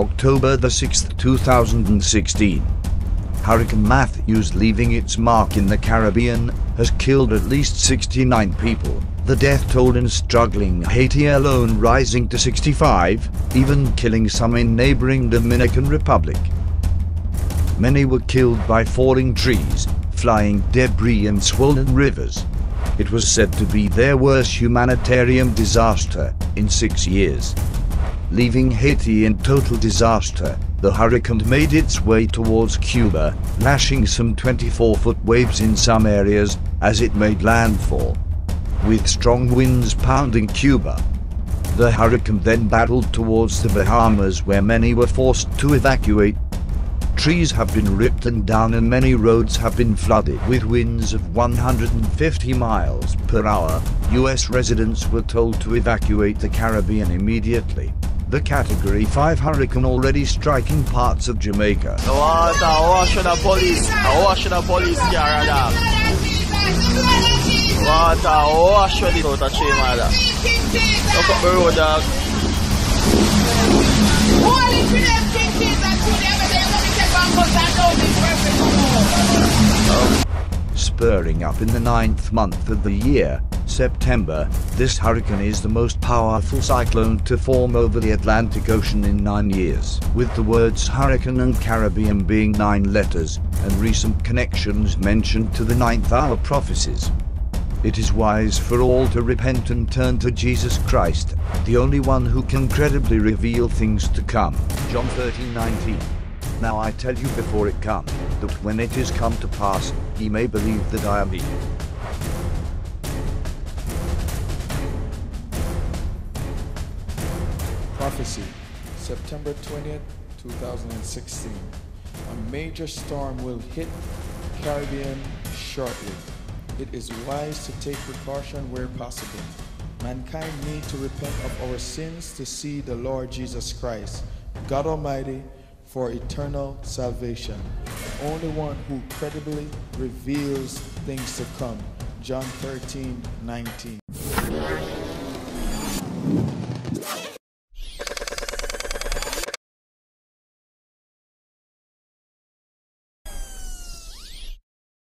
October the 6th, 2016. Hurricane Matthews, leaving its mark in the Caribbean, has killed at least 69 people, the death toll in struggling Haiti alone rising to 65, even killing some in neighboring Dominican Republic. Many were killed by falling trees, flying debris and swollen rivers. It was said to be their worst humanitarian disaster in 6 years. Leaving Haiti in total disaster, the hurricane made its way towards Cuba, lashing some 24-foot waves in some areas as it made landfall. With strong winds pounding Cuba, the hurricane then battled towards the Bahamas, where many were forced to evacuate. Trees have been ripped and down and many roads have been flooded with winds of 150 miles per hour. US residents were told to evacuate the Caribbean immediately. The Category 5 hurricane already striking parts of Jamaica. Spurring up in the 9th month of the year, September, this hurricane is the most powerful cyclone to form over the Atlantic Ocean in 9 years, with the words hurricane and Caribbean being 9 letters, and recent connections mentioned to the 9th hour prophecies. It is wise for all to repent and turn to Jesus Christ, the only one who can credibly reveal things to come. John 13:19. Now I tell you before it come, that when it is come to pass, ye may believe that I am he. Prophecy, September 20th, 2016. A major storm will hit Caribbean shortly. It is wise to take precaution where possible. Mankind need to repent of our sins to see the Lord Jesus Christ, God Almighty, for eternal salvation. The only one who credibly reveals things to come. John 13:19.